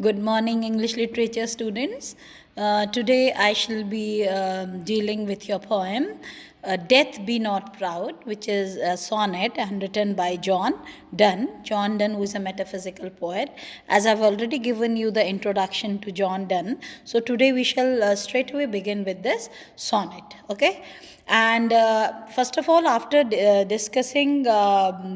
Good morning, English literature students. Today I shall be dealing with your poem, Death Be Not Proud, which is a sonnet and written by John Donne. John Donne, who is a metaphysical poet. As I've already given you the introduction to John Donne, so today we shall straight away begin with this sonnet. Okay? And first of all, after discussing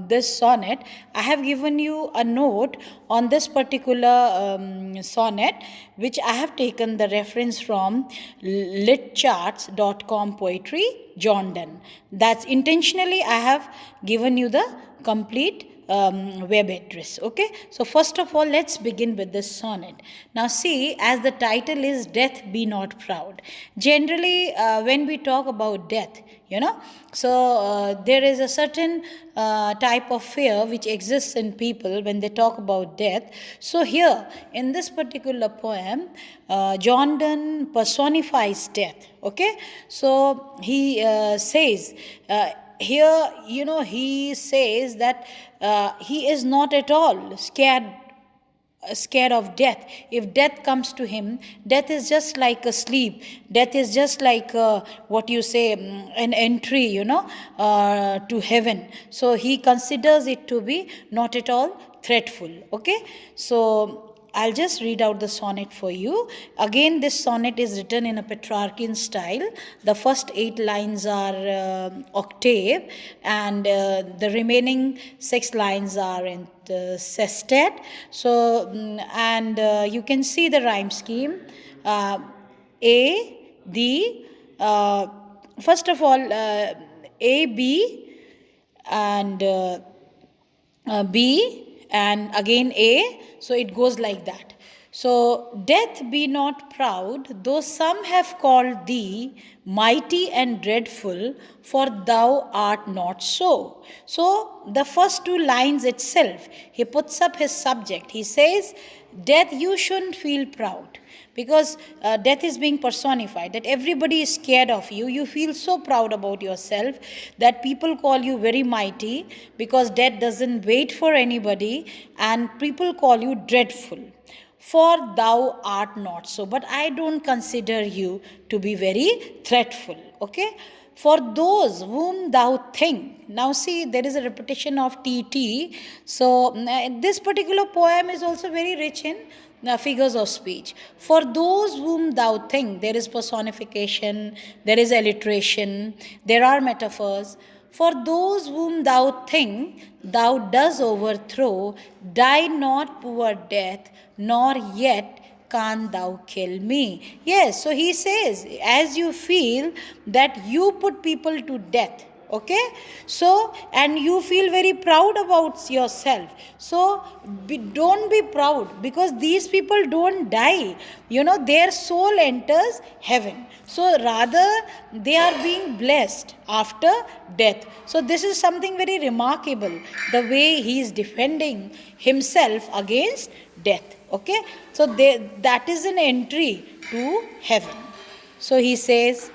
this sonnet, I have given you a note on this particular sonnet, which I have taken the reference from litcharts.com poetry, John Donne. That's intentionally I have given you the complete web address. Okay, so first of all, let's begin with this sonnet. Now see, as the title is Death Be Not Proud. Generally when we talk about death, so there is a certain type of fear which exists in people when they talk about death. So here in this particular poem, John Donne personifies death. Okay, so he says here, he says that he is not at all scared of death. If death comes to him, death is just like a sleep. Death is just like what you say, an entry, to heaven. So he considers it to be not at all threatful. Okay, so I'll just read out the sonnet for you. Again, this sonnet is written in a Petrarchan style. The first 8 lines are octave, and the remaining 6 lines are in the sestet. So, and you can see the rhyme scheme. First of all, A, B, and B, and again A, so it goes like that. So, death be not proud, though some have called thee mighty and dreadful, for thou art not so. So, the first 2 lines itself, he puts up his subject. He says, death, you shouldn't feel proud, because death is being personified, that everybody is scared of you. You feel so proud about yourself that people call you very mighty, because death doesn't wait for anybody, and people call you dreadful. For thou art not so. But I don't consider you to be very threatful. Okay? For those whom thou think. Now see, there is a repetition of TT. So this particular poem is also very rich in figures of speech. For those whom thou think, there is personification, there is alliteration, there are metaphors. For those whom thou think thou does overthrow, die not, poor death, nor yet can't thou kill me. Yes, so he says, as you feel that you put people to death, okay, so, and you feel very proud about yourself, so don't be proud, because these people don't die, their soul enters heaven. So rather they are being blessed after death. So this is something very remarkable, the way he is defending himself against death. Okay, so that is an entry to heaven. So he says,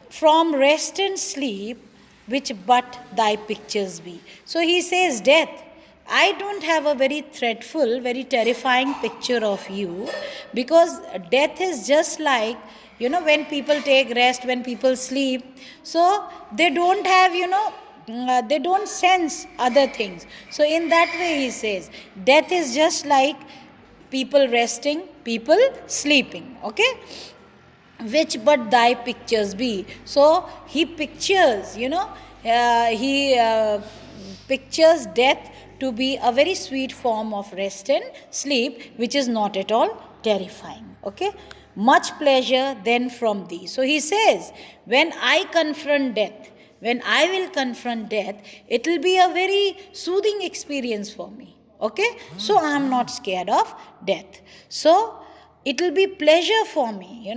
from rest and sleep, which but thy pictures be. So he says, death, I don't have a very threatful, very terrifying picture of you, because death is just like, when people take rest, when people sleep, so they don't have, they don't sense other things. So in that way he says, death is just like people resting, people sleeping. Okay, which but thy pictures be. So he pictures, he pictures death to be a very sweet form of rest and sleep, which is not at all terrifying. Okay, much pleasure then from thee. So he says, when I confront death, when I will confront death, it will be a very soothing experience for me. Okay, so I am not scared of death. So it will be pleasure for me,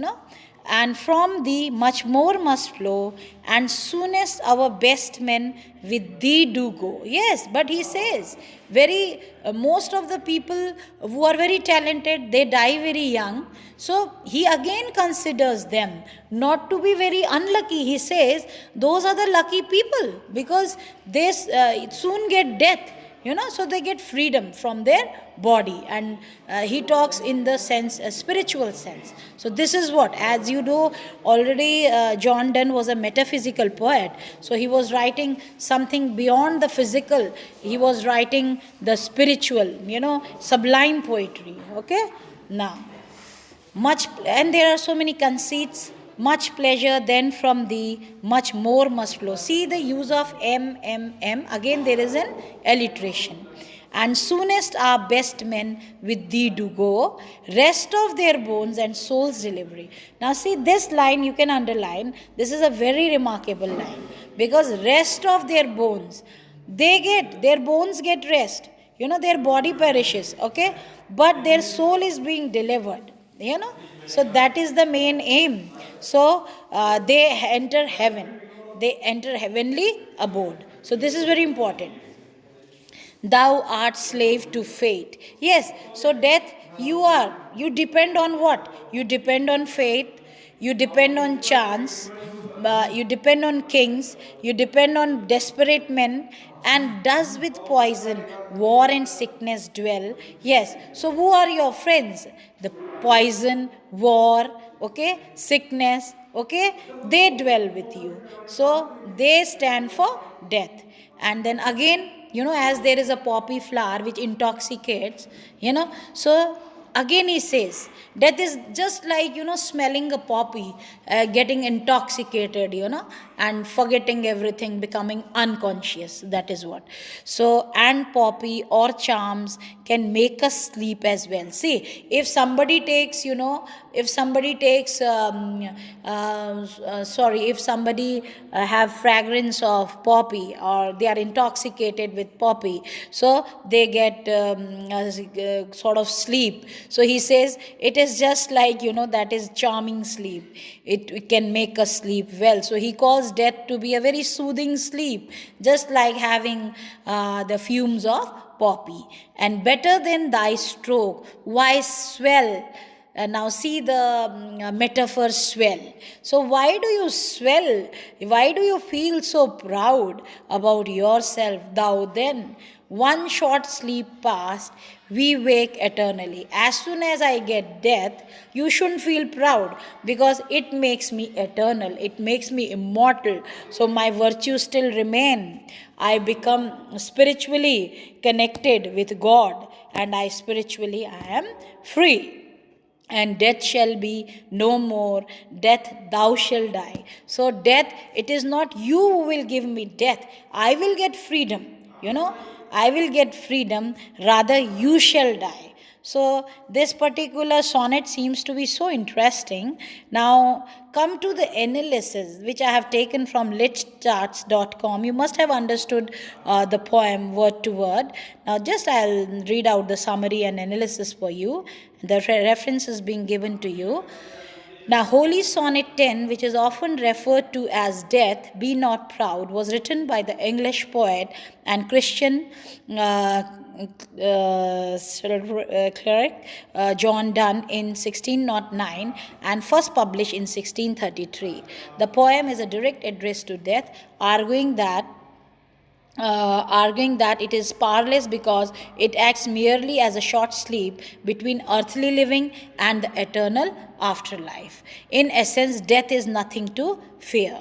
and from thee much more must flow, and soonest our best men with thee do go. Yes, but he says, very most of the people who are very talented, they die very young. So he again considers them not to be very unlucky. He says, those are the lucky people, because they soon get death. So they get freedom from their body. And he talks in the sense, a spiritual sense. So this is what, as you know already, John Donne was a metaphysical poet. So he was writing something beyond the physical. He was writing the spiritual, sublime poetry. Okay. Now, and there are so many conceits. Much pleasure then from thee, much more must flow. See the use of M. Again there is an alliteration. And soonest our best men with thee do go, rest of their bones and soul's delivery. Now see this line, you can underline. This is a very remarkable line, because rest of their bones, their bones get rest. Their body perishes, okay, but their soul is being delivered. So that is the main aim. So they enter heaven, they enter heavenly abode. So this is very important. Thou art slave to fate. Yes, so death, you depend on what? You depend on fate, you depend on chance, you depend on kings, you depend on desperate men, and does with poison, war and sickness dwell. Yes, so who are your friends? The poison, war, okay, sickness, okay, they dwell with you. So they stand for death. And then again, as there is a poppy flower which intoxicates, so again he says, death is just like, smelling a poppy, getting intoxicated, and forgetting everything, becoming unconscious. That is what. So, and poppy or charms can make us sleep as well. See, if somebody takes, if somebody takes, if somebody have fragrance of poppy, or they are intoxicated with poppy, so they get sort of sleep. So he says it is just like, that is charming sleep. It can make us sleep well. So he calls death to be a very soothing sleep, just like having the fumes of poppy. And better than thy stroke, why swell? Now see the metaphor, swell. So why do you swell? Why do you feel so proud about yourself? Thou then, one short sleep past, we wake eternally. As soon as I get death, you shouldn't feel proud, because it makes me eternal. It makes me immortal. So my virtues still remain. I become spiritually connected with God, and I am free. And death shall be no more. Death, thou shalt die. So death, it is not you who will give me death. I will get freedom. I will get freedom. Rather, you shall die. So this particular sonnet seems to be so interesting. Now come to the analysis, which I have taken from litcharts.com. You must have understood the poem word to word. Now just I'll read out the summary and analysis for you. The reference is being given to you. Now, Holy Sonnet 10, which is often referred to as Death, Be Not Proud, was written by the English poet and Christian cleric John Donne in 1609 and first published in 1633. The poem is a direct address to death, arguing that it is powerless because it acts merely as a short sleep between earthly living and the eternal afterlife. In essence, death is nothing to fear.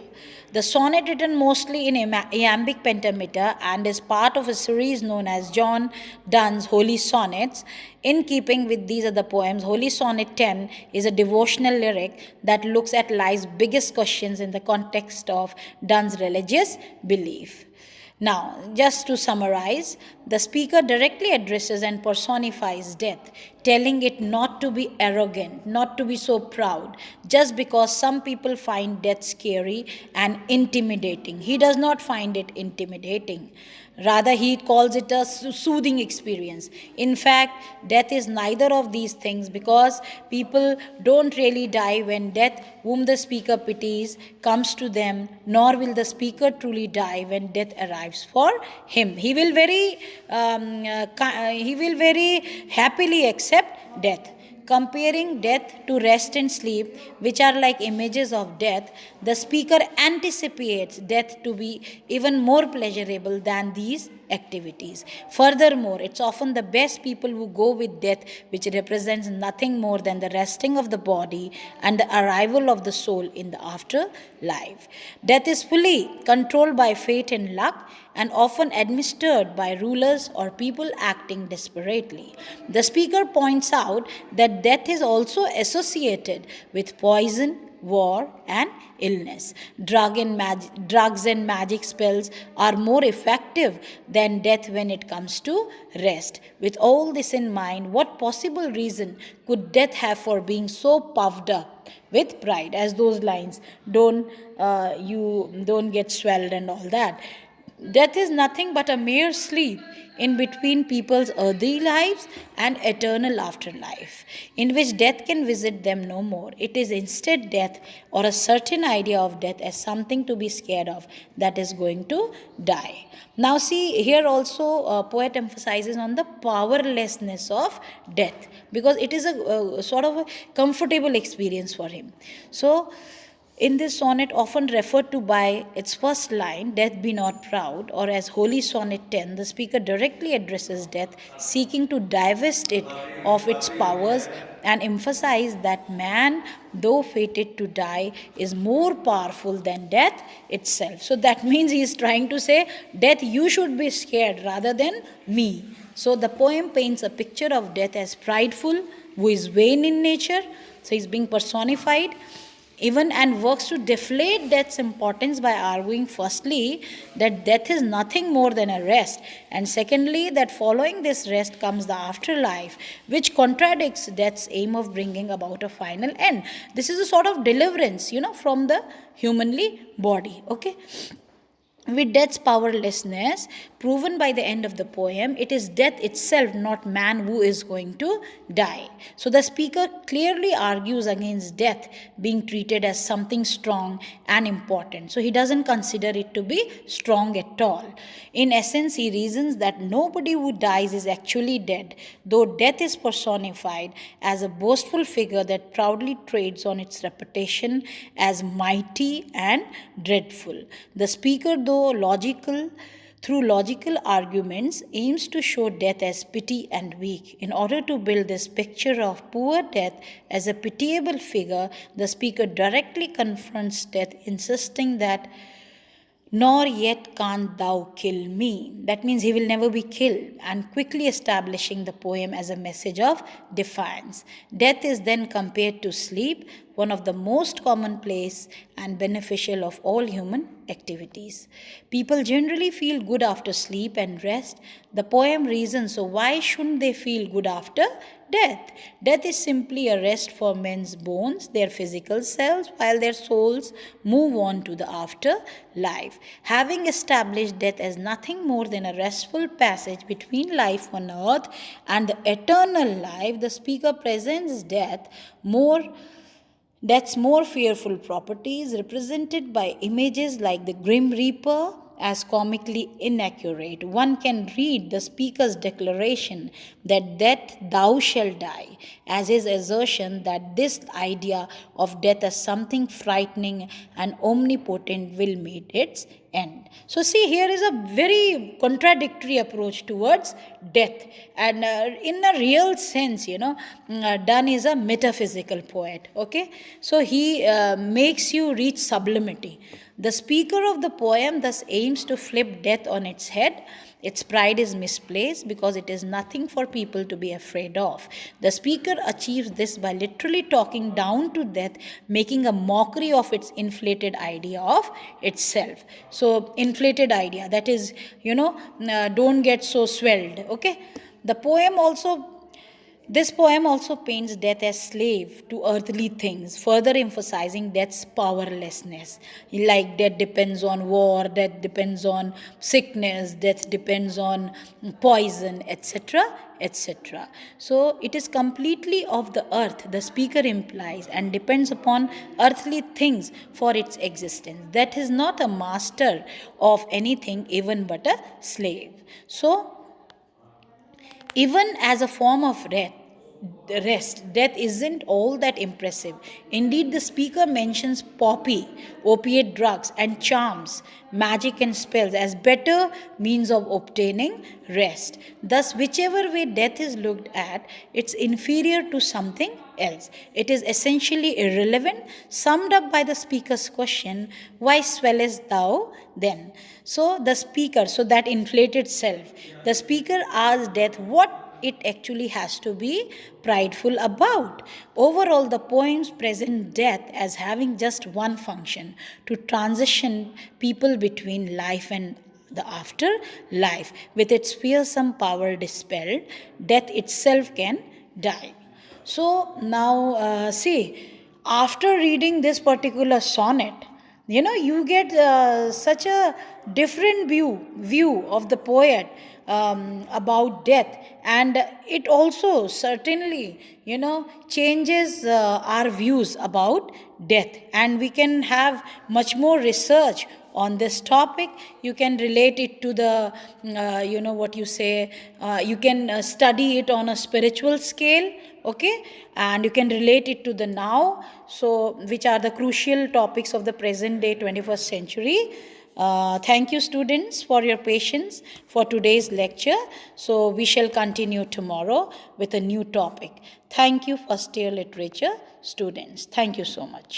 The sonnet, written mostly in iambic pentameter and is part of a series known as John Donne's Holy Sonnets. In keeping with these other poems, Holy Sonnet 10 is a devotional lyric that looks at life's biggest questions in the context of Donne's religious belief. Now, just to summarize, the speaker directly addresses and personifies death, telling it not to be arrogant, not to be so proud, just because some people find death scary and intimidating. He does not find it intimidating. Rather, he calls it a soothing experience. In fact, death is neither of these things, because people don't really die when death, whom the speaker pities, comes to them, nor will the speaker truly die when death arrives for him. He will very happily accept death. Comparing death to rest and sleep, which are like images of death, the speaker anticipates death to be even more pleasurable than these activities. Furthermore, it's often the best people who go with death, which represents nothing more than the resting of the body and the arrival of the soul in the afterlife. Death is fully controlled by fate and luck and often administered by rulers or people acting desperately. The speaker points out that death is also associated with poison, war, and illness. Drugs and magic spells are more effective than death when it comes to rest. With all this in mind, what possible reason could death have for being so puffed up with pride? As those lines, you don't get swelled and all that. Death is nothing but a mere sleep in between people's earthly lives and eternal afterlife, in which death can visit them no more. It is instead death, or a certain idea of death as something to be scared of, that is going to die. Now, see, here also poet emphasizes on the powerlessness of death, because it is a sort of a comfortable experience for him. So, in this sonnet, often referred to by its first line, Death be not proud, or as Holy Sonnet 10, the speaker directly addresses death, seeking to divest it of its powers and emphasize that man, though fated to die, is more powerful than death itself. So that means he is trying to say, Death, you should be scared rather than me. So the poem paints a picture of death as prideful, who is vain in nature, so he's being personified even, and works to deflate death's importance by arguing firstly that death is nothing more than a rest, and secondly that following this rest comes the afterlife, which contradicts death's aim of bringing about a final end. This is a sort of deliverance, from the humanly body. Okay. With death's powerlessness proven by the end of the poem, it is death itself, not man, who is going to die. So the speaker clearly argues against death being treated as something strong and important. So he doesn't consider it to be strong at all. In essence, he reasons that nobody who dies is actually dead, though death is personified as a boastful figure that proudly trades on its reputation as mighty and dreadful. The speaker, through logical arguments, aims to show death as petty and weak. In order to build this picture of poor death as a pitiable figure, the speaker directly confronts death, insisting that nor yet canst thou kill me. That means he will never be killed, and quickly establishing the poem as a message of defiance. Death is then compared to sleep, one of the most commonplace and beneficial of all human activities. People generally feel good after sleep and rest. The poem reasons, so why shouldn't they feel good after death? Death is simply a rest for men's bones, their physical selves, while their souls move on to the afterlife. Having established death as nothing more than a restful passage between life on earth and the eternal life, the speaker presents death's more fearful properties, represented by images like the Grim Reaper, as comically inaccurate. One can read the speaker's declaration that death thou shalt die as his assertion that this idea of death as something frightening and omnipotent will meet its end. So see, here is a very contradictory approach towards death, and in a real sense, Donne is a metaphysical poet. Okay, so he makes you reach sublimity. The speaker of the poem thus aims to flip death on its head. Its pride is misplaced because it is nothing for people to be afraid of. The speaker achieves this by literally talking down to death, making a mockery of its inflated idea of itself. So, inflated idea, that is, don't get so swelled. Okay. This poem also paints death as slave to earthly things, further emphasizing death's powerlessness. Like death depends on war, death depends on sickness, death depends on poison, etc., etc. So it is completely of the earth, the speaker implies, and depends upon earthly things for its existence. That is not a master of anything, even but a slave. So, even as a form of the rest. Death isn't all that impressive. Indeed, the speaker mentions poppy, opiate drugs, and charms, magic and spells as better means of obtaining rest. Thus, whichever way death is looked at, it's inferior to something else. It is essentially irrelevant, summed up by the speaker's question, why swellest thou then? So, the speaker, so that inflated self, the speaker asks death what it actually has to be prideful about. Overall, the poems present death as having just one function, to transition people between life and the afterlife. With its fearsome power dispelled, death itself can die. So now, see, after reading this particular sonnet, you get such a different view of the poet about death, and it also certainly changes our views about death, and we can have much more research on this topic. You can relate it to the what you say, you can study it on a spiritual scale, okay, and you can relate it to the now, so which are the crucial topics of the present day 21st century. Thank you, students, for your patience for today's lecture. So we shall continue tomorrow with a new topic. Thank you, first year literature students. Thank you so much.